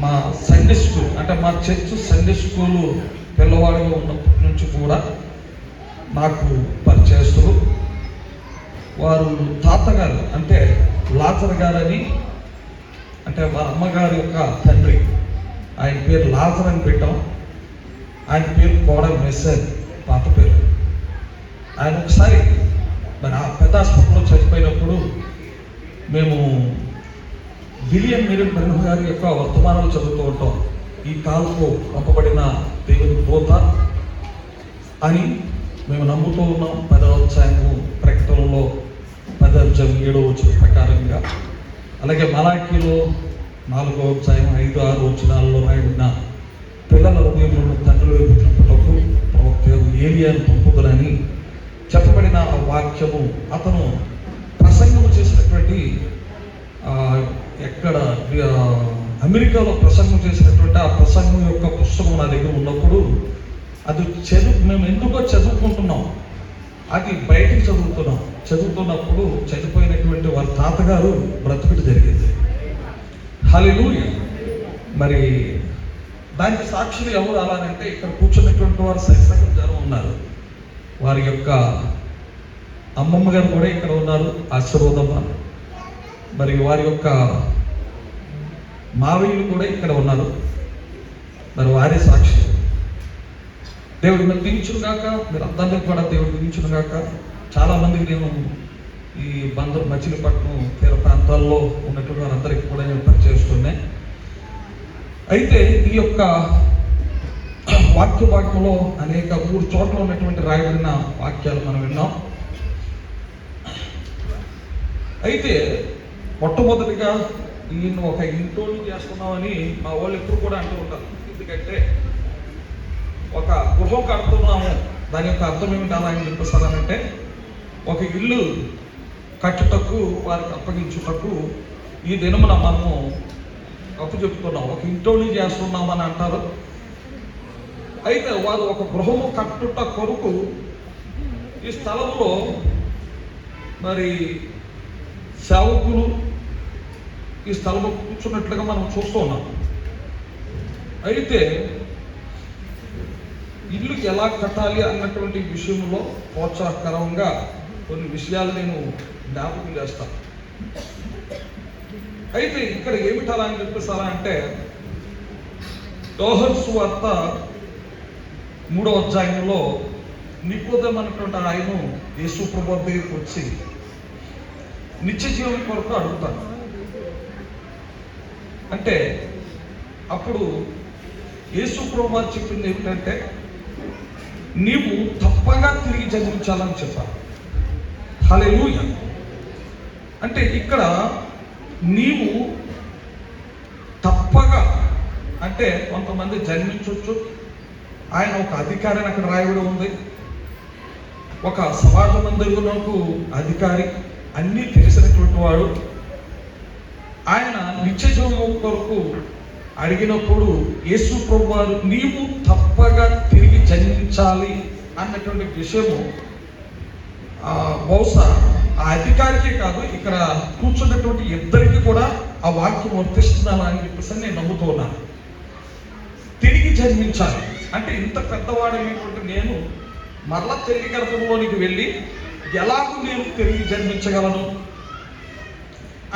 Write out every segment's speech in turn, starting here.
మా Sunday school అంటే మా చర్చ్ సండే స్కూలు పిల్లవాడిగా ఉన్నప్పటి నుంచి కూడా నాకు పరిచయస్తులు. వారు తాతగారు అంటే లాజర్ గారని, అంటే వారి అమ్మగారి యొక్క తండ్రి, ఆయన పేరు లాజర్ అని పెట్టాం. ఆయన పేరు కోడ మెస్సర్, పాత పేరు. ఆయన ఒకసారి మరి ఆ పెద్ద హాస్పిటల్లో చనిపోయినప్పుడు మేము విలియం మెరిన్ బ్రెన్హమ్ గారి యొక్క వర్తమానాలు చదువుతూ ఉంటాం. ఈ కాలంలో పంపబడిన దేవుని దూత అని మేము నమ్ముతూ ఉన్నాం. 10వ అధ్యాయము ప్రకటనలో 10:7 ప్రకారంగా, అలాగే మలాకీలో 4వ అధ్యాయం 5-6 వచనాల్లో రాయబడిన పిల్లల హృదయంలో తండ్రుల పుట్టినప్పుడు ప్రవక్త ఏలియాను పంపుదరని చెప్పబడిన ఆ వాక్యము అతను ప్రసంగం చేసినటువంటి ఎక్కడ అమెరికాలో ప్రసంగం చేసినటువంటి ఆ ప్రసంగం యొక్క పుస్తకం నా దగ్గర ఉన్నప్పుడు అది మేము ఎందుకో చదువుకుంటున్నాం, అది బయటికి చదువుతున్నప్పుడు చనిపోయినటువంటి వారి తాతగారు బ్రతుకుడు జరిగింది. హల్లెలూయా. మరి దానికి సాక్షులు ఎవరు అలానంటే ఇక్కడ కూర్చున్నటువంటి వారు సైసకం జనం ఉన్నారు. వారి యొక్క అమ్మమ్మ గారు కూడా ఇక్కడ ఉన్నారు, ఆశీర్వాదమ్మ. మరి వారి యొక్క మావయ్యలు కూడా ఇక్కడ ఉన్నారు. మరి వారే సాక్షి. దేవుడు మీరు దీవించుగాక, మీరు అందరినీ కూడా దేవుడు దీవించుగాక. చాలామందికి నేను ఈ బందరు మచిలీపట్నం తీర ప్రాంతాల్లో ఉన్నటువంటి వారందరికీ కూడా నేను పరిచయిస్తున్నాయి. అయితే ఈ యొక్క వాక్యంలో అనేక 3 చోట్ల ఉన్నటువంటి రాయబడిన వాక్యాలు మనం విన్నాం. అయితే మొట్టమొదటిగా ఈయన ఒక ఇంటోని చేస్తున్నామని మా వాళ్ళు ఎప్పుడు కూడా అంటూ ఉంటారు. ఎందుకంటే ఒక గృహం కడుతున్నాము, దాని యొక్క అర్థం ఏమిటి అలా అని చెప్పేస్తానంటే, ఒక ఇల్లు కట్టుటకు వారికి అప్పగించుటకు ఈ దినమున మనము అప్పు చెప్తున్నాం, ఒక ఇంటోని చేస్తున్నామని అంటారు. అయితే వారు ఒక గృహము కట్టుట కొరకు ఈ స్థలంలో మరి సేవకులు ఈ స్థలంలో కూర్చున్నట్లుగా మనం చూస్తూ ఉన్నాం. అయితే ఇల్లుకి ఎలా కట్టాలి అన్నటువంటి విషయంలో ప్రోత్సాహకరంగా కొన్ని విషయాలు నేను జ్ఞాపకం చేస్తాను. అయితే ఇక్కడ ఏమిటి అలా అని చెప్పేసారా అంటే, యోహాను సువార్త 3వ అధ్యాయంలో నికోదేము అన్నటువంటి ఆయన యేసు ప్రభువు దగ్గరికి వచ్చి నిత్య జీవం కొరకు అడుగుతాను. అంటే అప్పుడు యేసు ప్రభువు చెప్పింది ఏమిటంటే, నీవు తప్పగా తిరిగి జన్మించాలని చెప్పారు. హల్లెలూయా. అంటే ఇక్కడ నీవు తప్పగా అంటే కొంతమంది జన్మించవచ్చు. ఆయన ఒక అధికారి అని అక్కడ రాయబడి ఉంది. ఒక సమాజ మందిరకు అధికారి, అన్నీ తెలిసినటువంటి వాడు. ఆయన నిత్య జీవం కొరకు అడిగినప్పుడు యేసు ప్రభువారు నీవు తప్పగా తిరిగి జన్మించాలి అన్నటువంటి విషయము బహుశా ఆ అధికారికే కాదు, ఇక్కడ కూర్చున్నటువంటి ఇద్దరికి కూడా ఆ వాక్యం వర్తిస్తున్నాను అని చెప్పేసి నేను నమ్ముతున్నాను. తిరిగి జన్మించాలి అంటే ఇంత పెద్దవాడైనటువంటి నేను మరలా తల్లి గర్భంలోనికి వెళ్ళి ఎలాగూ నేను తిరిగి జన్మించగలను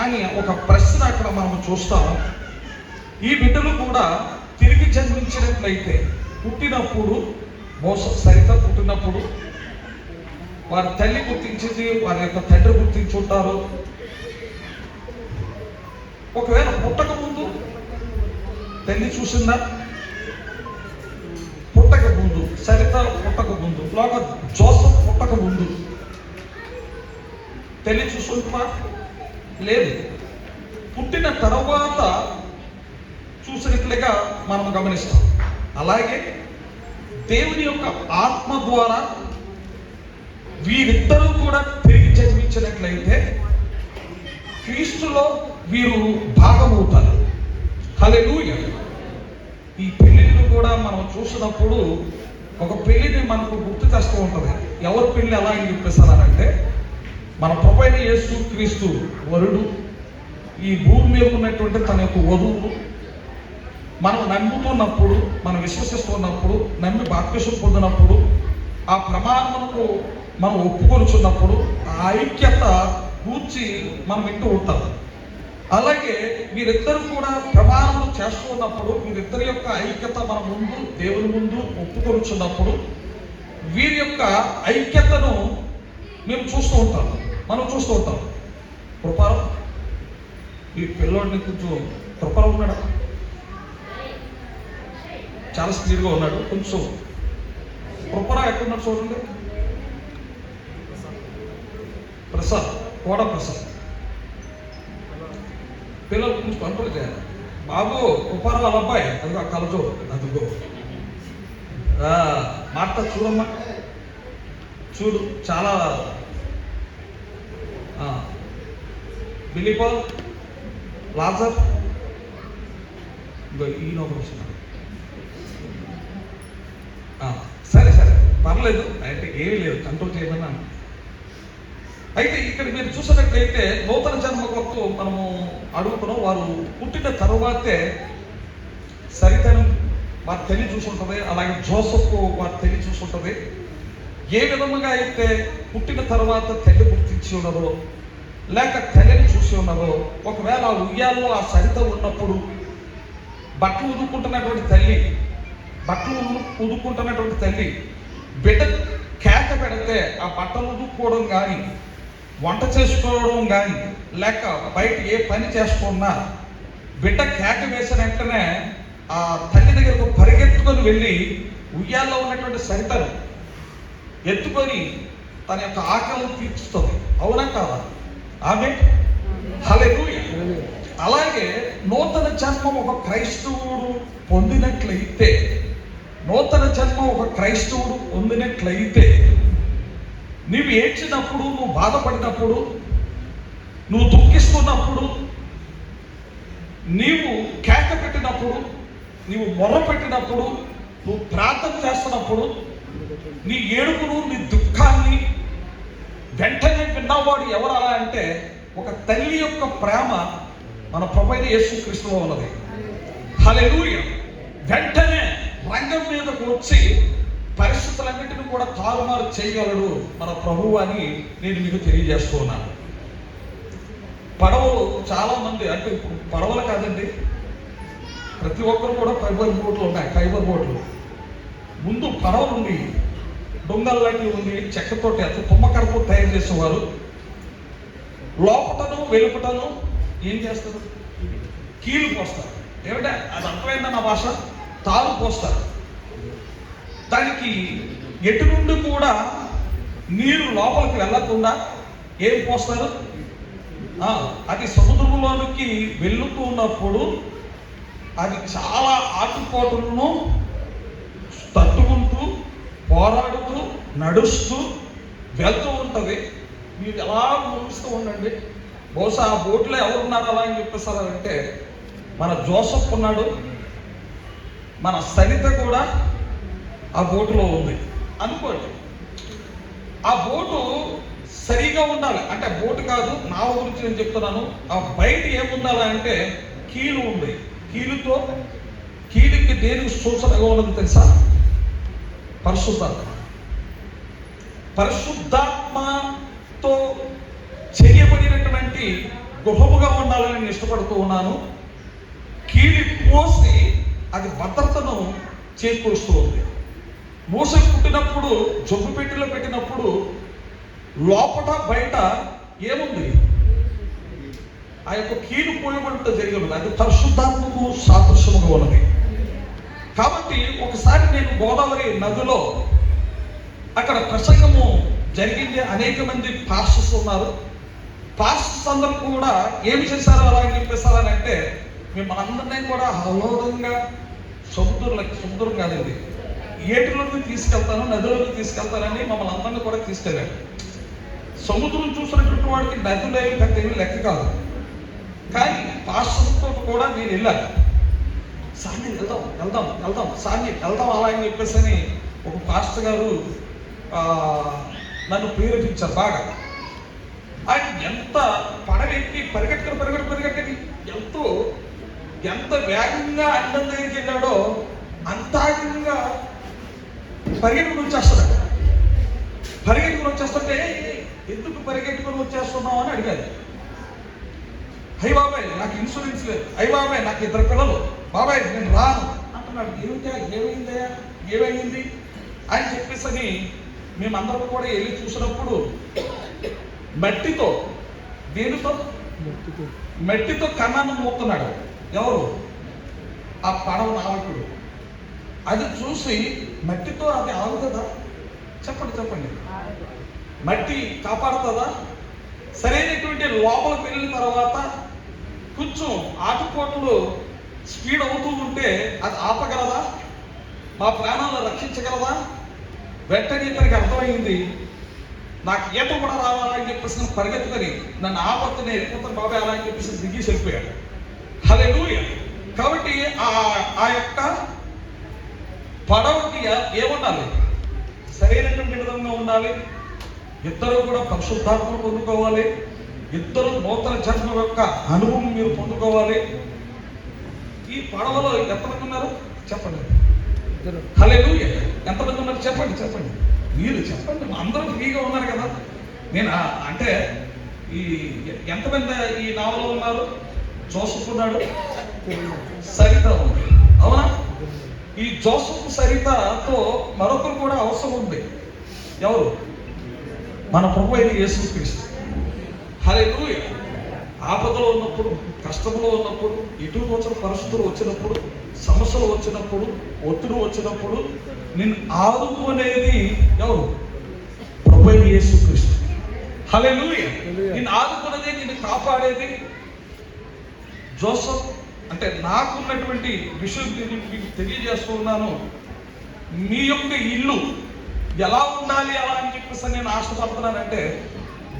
అని ఒక ప్రశ్న అక్కడ మనం చూస్తాం. ఈ బిడ్డలు కూడా తిరిగి జన్మించినట్లయితే పుట్టినప్పుడు సరిత పుట్టినప్పుడు వారి తల్లి గుర్తించింది, వారి యొక్క తండ్రి గుర్తించుంటారు. ఒకవేళ పుట్టక ముందు తల్లి చూసిందా? పుట్టక ముందు సరిత పుట్టక ముందు, లోక జోసఫ్ పుట్టక ముందు తల్లి చూసుకుంటున్నా? లేదు. పుట్టిన తర్వాత చూసినట్లుగా మనం గమనిస్తాం. అలాగే దేవుని యొక్క ఆత్మ ద్వారా వీరిద్దరూ కూడా తిరిగి జన్మించినట్లయితే క్రీస్తులో వీరు భాగమవుతారు. హల్లెలూయా. ఈ పెళ్లిళ్ళు కూడా మనం చూసినప్పుడు ఒక పెళ్లిని మనకు గుర్తు తెస్తూ ఉంటుంది. ఎవరి పెళ్లి ఎలా అని చెప్పేస్తానంటే, మన ప్రభువైన యేసు క్రీస్తు వరుడు, ఈ భూమి మీద ఉన్నటువంటి తన యొక్క వధువు, మనం నమ్ముతున్నప్పుడు, మనం విశ్వసిస్తున్నప్పుడు, నమ్మి బాప్తిసం పొందినప్పుడు, ఆ ప్రమాణములకు మనం ఒప్పుకొనుచున్నప్పుడు ఆ ఐక్యత కూర్చి మనం వింటూ ఉంటాం. అలాగే వీరిద్దరు కూడా ప్రమాణం చేస్తూ ఉన్నప్పుడు వీరిద్దరి యొక్క ఐక్యత మన ముందు, దేవుని ముందు ఒప్పుకొనుచున్నప్పుడు వీరి యొక్క ఐక్యతను మేము చూస్తూ ఉంటాం, మనం చూస్తూ ఉంటాం. కృపారం ఈ పిల్లోడిని కొంచెం కృపారం ఉన్నాడు, చాలా స్పీడ్గా ఉన్నాడు. కొంచెం కృపారం ఎక్కడున్నాడు చూడండి. ప్రసాద్, కోడ ప్రసాద్, పిల్లలు కొంచెం కంట్రోల్ చేయాలి. బాబు కృపారం వాళ్ళ అబ్బాయి, అదిగో కలజో, అదిగో మాట చూడమ్మా, చూడు చాలా బిలీపాల్, లాజర్, ఈయన ఒకరు వస్తున్నారు. సరే సరే పర్లేదు, అంటే ఏమీ లేదు, కంట్రోల్ చేయమన్నా. అయితే ఇక్కడ మీరు చూసినట్లయితే నూతన జన్మ కొరకు మనము అడుగుతున్నాం. వారు పుట్టిన తరువాతే సరితను వారి తల్లి చూసుంటుంది, అలాగే జోసఫ్ వారి తల్లి చూసుంటుంది. ఏ విధముగా అయితే పుట్టిన తర్వాత తల్లి గుర్తించి ఉన్నదో, లేక తల్లిని చూసి ఉన్నదో, ఒకవేళ ఆ ఉయ్యాల్లో ఆ సరిత ఉన్నప్పుడు బట్టలు ఉదుక్కుంటున్నటువంటి తల్లి, బిడ్డ కేక పెడితే ఆ బట్టలు ఉదుక్కోవడం కానీ, వంట చేసుకోవడం కానీ, లేక బయట ఏ పని చేసుకున్నా బిడ్డ కేక వేసిన వెంటనే ఆ తల్లి దగ్గరకు పరిగెత్తుకొని వెళ్ళి ఉయ్యాల్లో ఉన్నటువంటి సరితను ఎత్తుకొని తన యొక్క ఆకలిని తీర్చుతుంది. అవునా కాదా? ఆమె హల్లెలూయా. అలాగే నూతన జన్మం ఒక క్రైస్తవుడు పొందినట్లయితే, నీవు ఏడ్చినప్పుడు, నువ్వు బాధపడినప్పుడు, నువ్వు దుఃఖిస్తున్నప్పుడు, నీవు కేక పెట్టినప్పుడు, నీవు మొర్ర పెట్టినప్పుడు, నువ్వు ప్రార్థన చేస్తున్నప్పుడు, నీ ఏడుపును, నీ దుఃఖాన్ని వెంటనే విన్నవాడు ఎవరు అలా అంటే ఒక తల్లి యొక్క ప్రేమ మన ప్రభువైన యేసుక్రీస్తులో ఉన్నది. హల్లెలూయా. వెంటనే రంగం మీదకు వచ్చి పరిస్థితులన్నింటినీ కూడా తారుమారు చేయగలడు మన ప్రభువు అని నేను మీకు తెలియజేస్తూ ఉన్నాను. పడవలు చాలా మంది, అంటే ఇప్పుడు పడవలు కాదండి, ప్రతి ఒక్కరు కూడా ఫైబర్ బోట్లు ఉన్నాయి. ఫైబర్ బోట్లు ముందు పడవలు ఉండి, దొంగల్లాంటి ఉంది, చెక్కతోటి అతి తుమ్మకరపు తయారు చేసేవారు. లోపటను వెలుపటను ఏం చేస్తారు? కీలు పోస్తారు. ఏమిటా అది అర్థమైందా నా భాష? తారు పోస్తారు. దానికి ఎటు నుండి కూడా నీరు లోపలికి వెళ్ళకుండా ఏం పోస్తారు? అది సముద్రంలోనికి వెళ్తూ ఉన్నప్పుడు అది చాలా ఆటుపోటులను తట్టుకుంటూ, పోరాడుతూ, నడుస్తూ వెళ్తూ ఉంటుంది. మీరు ఎలా ముగిస్తూ ఉండండి. బహుశా ఆ బోట్లో ఎవరున్నారు అలా అని చెప్పేసారంటే మన జోసఫ్ ఉన్నాడు, మన సరిత కూడా ఆ బోటులో ఉంది అనుకోండి. ఆ బోటు సరిగా ఉండాలి అంటే, బోటు కాదు, నా గురించి నేను చెప్తున్నాను. ఆ బయట ఏముండాలి అంటే కీలు ఉంది. కీలుకి దేనికి సూచనగా ఉన్నది తెలుసా? పరిశుద్ధాత్మతో చేయబడినటువంటి గృహముగా ఉండాలని నేను ఇష్టపడుతూ ఉన్నాను. కీలి పోసి అది భద్రతను చేకూరుస్తూ ఉంది. మూస పుట్టినప్పుడు జబ్బు పెట్టిలో పెట్టినప్పుడు లోపల బయట ఏముంది? ఆ యొక్క కీలు పోయబడితో జరిగినది. అది పరిశుద్ధాత్మకు సాదృశ్యముగా ఉన్నది. కాబట్టి ఒకసారి నేను గోదావరి నదిలో అక్కడ ప్రసంగము జరిగింది. అనేక మంది పాస్టర్స్ ఉన్నారు. పాస్టర్స్ అందరూ కూడా ఏమి చేశారు అలా అని చెప్పేసారని అంటే, మేము అందరినీ కూడా ఆహ్లాదంగా సముద్రం కాదండి, ఏటిలోకి తీసుకెళ్తాను, నదిలోకి తీసుకెళ్తానని మమ్మల్ని అందరినీ కూడా తీసుకెళ్ళాడు. సముద్రం చూసినటువంటి వాడికి నదిలో పెద్ద లెక్క కాదు. కానీ పాస్టర్స్తో కూడా నేను వెళ్ళాను. సాన్ని వెళ్దాం సాన్ని వెళ్దాం అలా అని చెప్పేసి ఒక పాస్టర్ గారు నన్ను ప్రేరేపించారు బాగా. ఆయన ఎంత పడవెక్కి పరిగెట్టుకొని ఎంత వేగంగా అన్నం దగ్గరికి వెళ్ళాడో అంతాగంగా పరిగెట్టుకుని వచ్చేస్తాడు. పరిగెట్టుకుని వచ్చేస్తుంటే ఎందుకు పరిగెట్టుకుని వచ్చేస్తున్నావు అని అడిగారు. అయ్య బాబాయ్ నాకు ఇన్సూరెన్స్ లేదు, అయ్య బాబాయ్ నాకు 2 పిల్లలు, బాబాయ్ నేను రాను అంటున్నాడు. ఏమైంది అని చెప్పేసి మేమందరం కూడా వెళ్ళి చూసినప్పుడు మట్టితో, దేనితో, మట్టితో కన్నాన్ని మోపుతున్నాడు. ఎవరు? ఆ పడవ నావికుడు. అది చూసి మట్టితో అది ఆగుతుందా? చెప్పండి, మట్టి కాపాడుతుందా? సరైనటువంటి లోపలికి వెళ్ళిన తర్వాత కొంచెం ఆటుపోట్లు స్పీడ్ అవుతూ ఉంటే అది ఆపగలదా? మా ప్రాణాలను రక్షించగలదా? వెంటనే ఇతనికి అర్థమైంది, నాకు ఈత కూడా రావాలని చెప్పేసి పరిగెత్తుకొని నన్ను ఆపత్తు నేను వెళ్ళిపోతాను బాబాయ్ అలా అని చెప్పేసి దిగి వెళ్ళిపోయాడు. హల్లెలూయా. కాబట్టి ఆ యొక్క పడవకి ఏముండాలి? సరైనటువంటి విధంగా ఉండాలి. ఇద్దరు కూడా పరిశుద్ధాత్మను పొందుకోవాలి. ఇద్దరు నూతన జన్మ యొక్క అనుభవం మీరు పొందుకోవాలి. ఈ పడవలో ఎంతమంది ఉన్నారు చెప్పండి? హల్లెలూయా. ఎంతమంది ఉన్నారు చెప్పండి. మీరు చెప్పండి. అందరూ ఫ్రీగా ఉన్నారు కదా. నేను అంటే ఈ ఎంతమంది ఈ నావలో ఉన్నారు? జోసెఫ్ ఉన్నాడు, సరిత ఉంది, అవునా? ఈ జోసెఫ్ సరితతో మరొకరు కూడా అవసరం ఉంది. ఎవరు? మన ప్రభు అయిన యేసుక్రీస్తు. హల్లెలూయా. ఆపదలో ఉన్నప్పుడు, కష్టంలో ఉన్నప్పుడు, ఇటు వచ్చిన పరిస్థితులు వచ్చినప్పుడు, సమస్యలు వచ్చినప్పుడు, ఒత్తిడి వచ్చినప్పుడు నిన్ను ఆదుకునేది ఎవరు? ప్రభు అయిన యేసుక్రీస్తు. హల్లెలూయా. నిన్ను ఆదుకునేది, నిన్ను కాపాడేది జోసెఫ్. అంటే నాకున్నటువంటి విషయం మీకు తెలియజేస్తూ ఉన్నాను. మీ యొక్క ఇల్లు ఎలా ఉండాలి అలా అని చెప్పేసి నేను ఆశపడుతున్నానంటే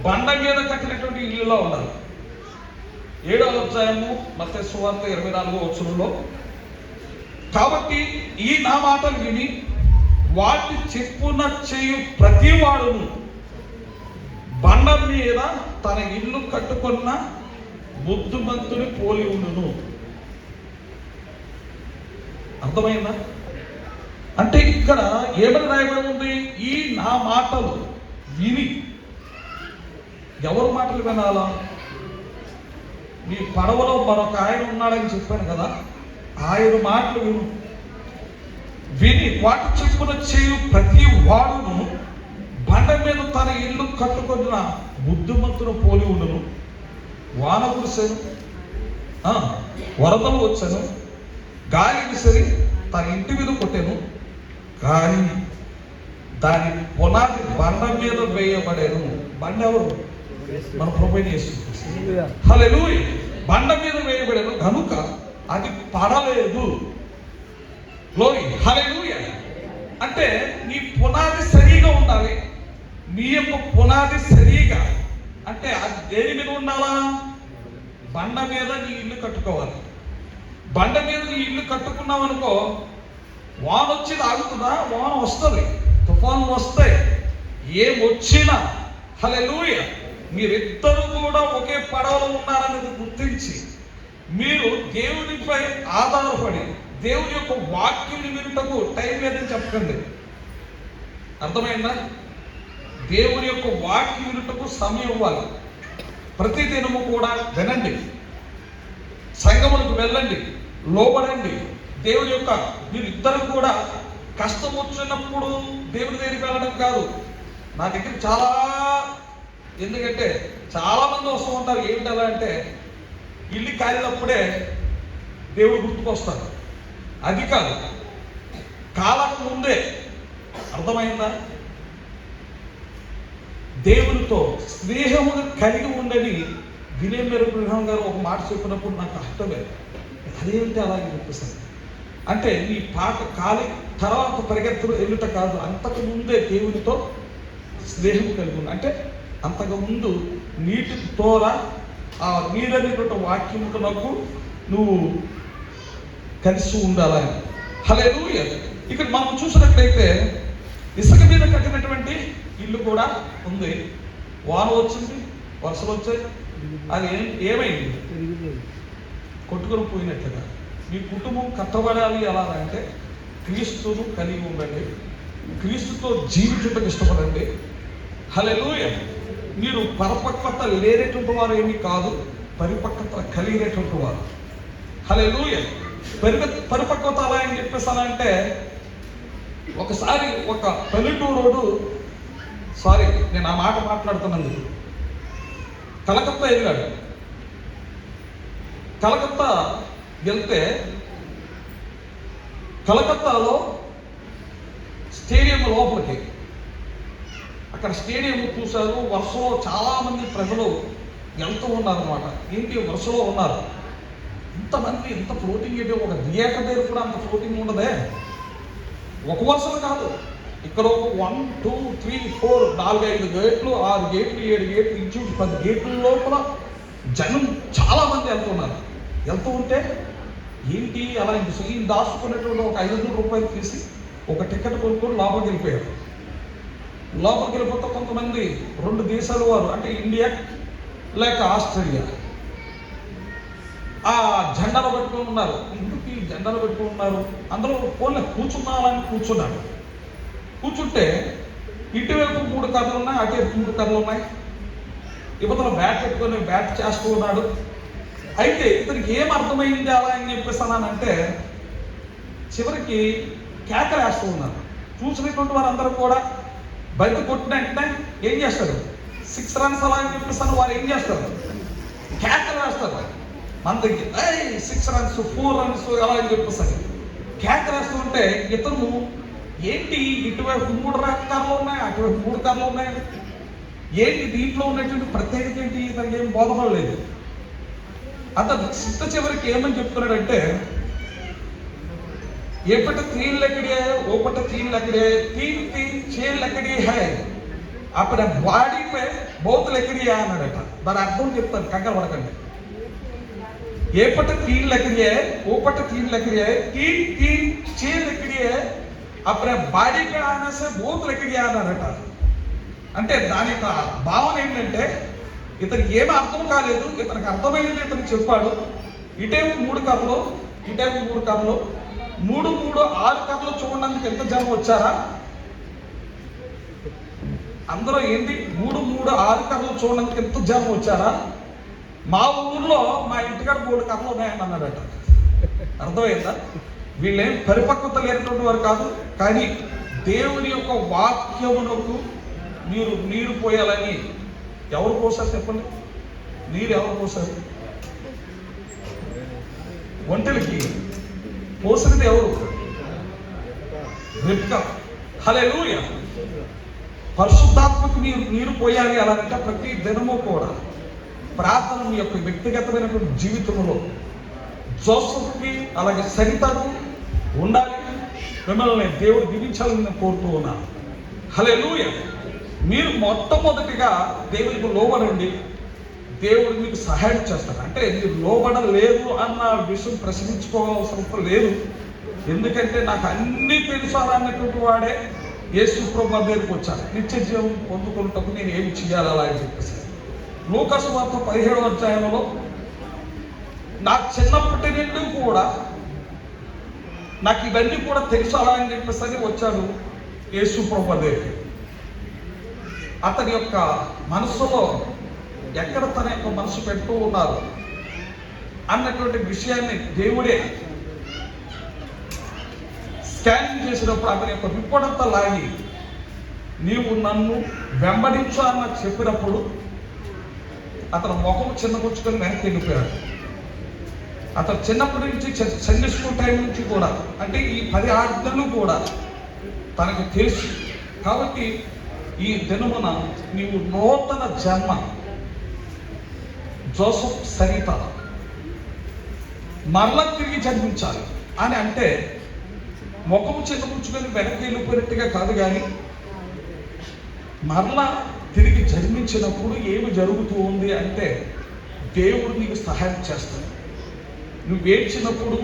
బండ మీద కట్టినటువంటి ఇల్లులో ఉండాలి. 7వ అధ్యాయము మత్తయి సువార్త 24వ వచనంలో, కాబట్టి ఈ నా మాటలు విని వాటి చెప్పున చేయు ప్రతి వాడును బండ మీద తన ఇల్లు కట్టుకున్న బుద్ధిమంతుని పోలి ఉండును. అర్థమైందా? అంటే ఇక్కడ ఏమని రాయబడి ఉంది? ఈ నా మాటలు విని. ఎవరు మాటలు వినాలా? మీ పడవలో మరొక ఆయన ఉన్నాడని చెప్పాను కదా, ఆయన మాటలు విని వాటి చెప్పున చేయు ప్రతి వాడును బండ మీద తన ఇల్లు కట్టుకున్న బుద్ధిమంతును పోలి ఉండును. వాన కురిసెను, వరదలు వచ్చాను, గాలి విసిరి తన ఇంటి మీద కొట్టాను, కానీ దాని పునాది బండ మీద వేయబడేను. బండ ఎవరు? మన ప్రభువైన యేసుక్రీస్తు. హల్లెలూయా. బండ మీద వేయబడేను కనుక అది పడలేదు. గ్లోరీ. హల్లెలూయా. అంటే నీ పునాది సరిగా ఉండాలి. నీ యొక్క పునాది సరిగా అంటే అది దేని మీద ఉండాలా? బండ మీద నీ ఇల్లు కట్టుకోవాలి. బండ మీద నీ ఇల్లు కట్టుకున్నావు అనుకో, వాన వచ్చేది ఆగుతుందా? వాన వస్తుంది, తుఫాను వస్తాయి, ఏమొచ్చినా హల్లెలూయా మీరిద్దరూ కూడా ఒకే పడవలో ఉన్నారనేది గుర్తించి మీరు దేవునిపై ఆధారపడి దేవుని యొక్క వాక్యం వినుటకు టైం లేదని చెప్పకండి. అర్థమైందా? దేవుని యొక్క వాక్యం వినుటకు సమయం ఇవ్వాలి. ప్రతి దినము కూడా వినండి, సంఘములకు వెళ్ళండి, లోబడండి. దేవుని యొక్క మీరు ఇద్దరు కూడా కష్టం వచ్చినప్పుడు దేవుని దగ్గరికి వెళ్ళడం కాదు. నా దగ్గర ఎందుకంటే చాలా మంది వస్తూ ఉంటారు. ఏమిటలా అంటే ఇల్లు కాలినప్పుడే దేవుడు గుర్తుకొస్తాడు. అది కాదు, కాలకు ముందే. అర్థమైందా? దేవునితో స్నేహముగా కలిగి ఉండని వినయ్ బ్రహ్మ గారు ఒక మాట చెప్పినప్పుడు నాకు అర్థమైంది. అదేంటి అలాగే చెప్పేసాను అంటే నీ పాట కాలి తర్వాత పరిగెత్తులు వెళ్ళుట కాదు, అంతకు ముందే దేవునితో స్నేహం కలిగి ఉంది. అంటే అంతకు ముందు నీటి తోర ఆ నీరనేటువంటి వాక్యమునకు నువ్వు కలిసి ఉండాలని. హల్లెలూయా. ఇక్కడ మనం చూసినట్లయితే ఇసుక మీద కట్టినటువంటి ఇల్లు కూడా ఉంది. వాన వచ్చింది, వర్షాలు వచ్చాయి, అది ఏమైంది? కొట్టుకొని పోయినట్లుగా. మీ కుటుంబం కట్టబడాలి ఎలా అంటే క్రీస్తును కలిగి ఉండండి, క్రీస్తుతో జీవించటం ఇష్టపడండి. హల్లెలూయా. మీరు పరిపక్వత లేనటువంటి వారు ఏమీ కాదు, పరిపక్వత కలిగినటువంటి వారు. హల్లెలూయా. పరిపక్వత అలా అని చెప్పేసానంటే, ఒకసారి ఒక పల్లెటూరోడు, సారీ నేను ఆ మాట మాట్లాడుతున్నది, కలకత్తా వెళ్ళాడు. కలకత్తా వెళ్తే కలకత్తాలో స్టేడియం లోపలికి, అక్కడ స్టేడియం చూశారు. వరుసలో చాలా మంది ప్రజలు వెళ్తూ ఉన్నారన్నమాట. ఏంటి వరుసలో ఉన్నారు, ఇంతమంది, ఇంత ఫ్లోటింగ్ ఏంటి, ఒక థియేటర్ దగ్గర కూడా అంత ఫ్లోటింగ్ ఉండదే. ఒక వరుసలు కాదు, ఇక్కడ ఒక 1, 2, 3, 4, 4, 5 గేట్లు, 6 గేట్లు, 7 గేట్లు, ఇంచు 10 గేట్ల లోపల జనం చాలా మంది వెళ్తూ ఉంటే ఏంటి అలా ఈయన దాచుకునేటువంటి ఒక 500 రూపాయలు తీసి ఒక టికెట్ కొనుక్కొని లోపలికి వెళ్ళిపోయారు. లోపలికి వెళ్ళిపోతే కొంతమంది 2 దేశాల వారు, అంటే ఇండియా లేక ఆస్ట్రేలియా, ఆ జెండాలు పెట్టుకుని ఉన్నారు. ఎందుకు ఈ జెండాలు పెట్టుకుని ఉన్నారు? అందులో ఫోన్లో కూర్చున్నాలని కూర్చున్నాడు. కూర్చుంటే ఇటువైపు 3 కర్రలు ఉన్నాయి, అటువైపు 3 కర్రలు ఉన్నాయి. ఇవతల బ్యాట్ పెట్టుకొని బ్యాట్ చేస్తూ ఉన్నాడు. అయితే ఇతనికి ఏం అర్థమైంది అలా అని చెప్పేసానంటే, చివరికి కేకలు వేస్తూ ఉన్నారు. చూసినటువంటి వారందరూ కూడా బయట కొట్టిన వెంటనే ఏం చేస్తారు, 6 రన్స్ అలా అని చెప్పేసాను. వారు ఏం చేస్తారు, కేకలు వేస్తారు. మన దగ్గర 6 రన్స్, 4 రన్స్ అలా అని చెప్పేసాను కేకలు వేస్తూ ఉంటే, ఇతను ఏంటి ఇటువైపు 3 కర్రలు ఉన్నాయి, అటువైపు 3 కర్రలు ఉన్నాయి, ఏంటి దీంట్లో ఉన్నటువంటి ప్రత్యేకత ఏంటి, ఇతనికి ఏం బోధపడలేదు. అతను చివరికి ఏమని చెప్తున్నాడంటే, ఏ పట్ట 3 लकड़ी है, वो पट्ट 3 लकड़ी है, 3 6 लकड़ी है, అప్పుడు బాడీ పై बहुत लकड़ी है అన్నాడట. దాని అర్థం చెప్తాను, కంగారు పడకండి. ఏ పట్ట 3 लकड़ी है, वो पट्ट 3 लकड़ी है, 3 6 लकड़ी है, అప్పుడు బాడీ పై ఆనే సే बहुत लकड़ी है అన్నాడట. అంటే దాని యొక్క భావన ఏంటంటే, ఇతనికి ఏమీ అర్థం కాలేదు, ఇతనికి అర్థమైంది ఇతనికి చెప్పాడు. ఇటేమో 3 కర్రలు, ఇటేమో 3 కర్రలు, 3 6 కర్రలు చూడడానికి ఎంత జనం వచ్చారా? అందరూ ఏంటి 3 6 కర్రలు చూడడానికి ఎంత జనం వచ్చారా? మా ఊర్లో మా ఇంటికాడ 3 కర్రలు ఉన్నాయని అన్నాడట. అర్థమైందా? వీళ్ళేం పరిపక్వత లేనటువంటి వారు కాదు, కానీ దేవుని యొక్క వాక్యమునకు మీరు నీరు పోయాలని ఎవరు పోసారు చెప్పండి? నీరు ఎవరు పోసారు? ఒంటెలకి పోసినది ఎవరు? రిబ్కా. హల్లెలూయా. పరిశుద్ధాత్మకు నీరు పోయాలి అలాంటే ప్రతి దినము కూడా ప్రార్థన మీ యొక్క వ్యక్తిగతమైనటువంటి జీవితంలో జోసెఫ్కి అలాగే సరితకు ఉండాలి. మిమ్మల్ని దేవుడు దీవించాలని నేను కోరుతూ ఉన్నాను. హల్లెలూయా. మీరు మొట్టమొదటిగా దేవునికి లోబడండి, దేవుడు మీకు సహాయం చేస్తాడు. అంటే మీరు లోబడలేదు అన్న విషయం ప్రశ్నించుకోవాల్సిన లేదు. ఎందుకంటే నాకు అన్నీ తెలుసు అన్నటువంటి వాడే యేసు ప్రభువు దగ్గరికి వచ్చాను. నిత్య జీవం పొందుకున్నటకు నేను ఏమి చేయాలి అలా అని చెప్పేసి లూకాసు వార్త 17వ అధ్యాయంలో నాకు చిన్నప్పటి నుండి కూడా నాకు ఇవన్నీ కూడా తెలుసు అలా అని చెప్పేసి వచ్చాడు యేసు ప్రభువు దగ్గరికి. అతని యొక్క మనసులో ఎక్కడ తన యొక్క మనసు పెడుతూ ఉన్నారు అన్నటువంటి విషయాన్ని దేవుడే స్కానింగ్ చేసినప్పుడు అతని యొక్క విప్పడంతా లాగి నీవు నన్ను వెంబడించు అన్న చెప్పినప్పుడు అతను ముఖం చిన్నపుచ్చుకొని వెనక్కి వెళ్ళిపోయాడు. అతను చిన్నప్పటి నుంచి సండే స్కూల్ టైం నుంచి కూడా, అంటే ఈ 10 ఆజ్ఞలు కూడా తనకు తెలుసు. కాబట్టి ఈ దినమున నీవు నూతన జన్మ జోసెఫ్ సరిత మరలా తిరిగి జన్మించాలి అని అంటే ముఖము చిన్నపుచ్చుకొని వెనక్కి వెళ్ళిపోయినట్టుగా కాదు, కానీ మరలా తిరిగి జన్మించినప్పుడు ఏమి జరుగుతూ ఉంది అంటే దేవుడు నీకు సహాయం చేస్తాడు. నువ్వు ఏడ్చినప్పుడు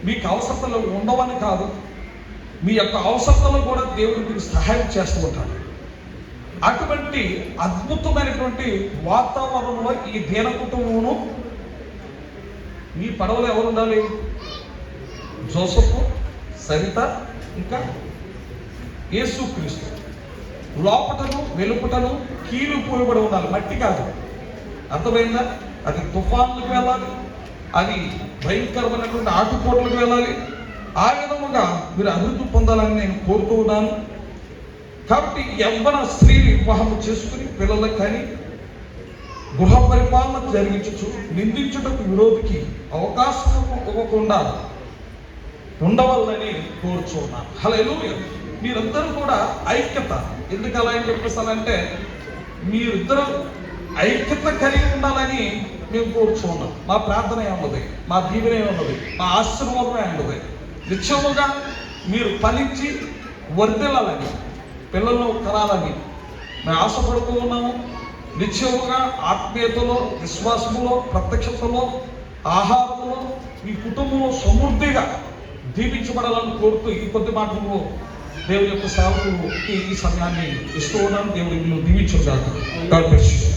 మీకు అవసరతలు ఉండవని కాదు, మీ యొక్క అవసరతలు కూడా దేవుడు మీకు సహాయం చేస్తూ ఉంటాడు. అటువంటి అద్భుతమైనటువంటి వాతావరణంలో ఈ దీన కుటుంబమును, మీ పడవలో ఎవరు ఉండాలి? జోసఫ్, సరిత, ఇంకా యేసుక్రీస్తు. లోపటను వెలుపటను కీలు పోయబడి ఉండాలి, మట్టి కాదు. అర్థమైందా? అది తుఫాన్లకు వెళ్ళాలి, అది భయంకరమైనటువంటి ఆటుపోట్లకు వెళ్ళాలి. ఆ విధముగా మీరు అభివృద్ధి పొందాలని నేను కోరుతూ ఉన్నాను. కాబట్టి యవ్వన స్త్రీని వివాహం చేసుకుని పిల్లలకు కానీ గృహ పరిపాలన జరిగించచ్చు, నిందించుటకు విరోధికి అవకాశం ఇవ్వకుండా ఉండవాలని కోరుచున్నాను. హల్లెలూయా. మీరందరూ కూడా ఐక్యత, ఎందుకు అలా అని చెప్పేస్తానంటే మీరిద్దరూ ఐక్యత కలిగి ఉండాలని మేము కోరుచున్నాం. మా ప్రార్థన ఉన్నది, మా దీవెన ఉన్నది, మా ఆశీర్వాదమే ఉన్నది. నిత్యముగా మీరు ఫలించి వర్ధిల్లాలని, పిల్లలను కనాలని మేము ఆశపడుతూ ఉన్నాము. నిత్యముగా ఆత్మీయతలో, విశ్వాసములో, ప్రత్యక్షతలో, ఆహారంలో మీ కుటుంబంలో సమృద్ధిగా దీవించబడాలని కోరుతూ ఈ కొద్ది మాటలు దేవుని యొక్క సేవకులు ఈ సమయాన్ని ఇస్తూ ఉన్నాను. దేవుడు దీవించుగాక. God bless you.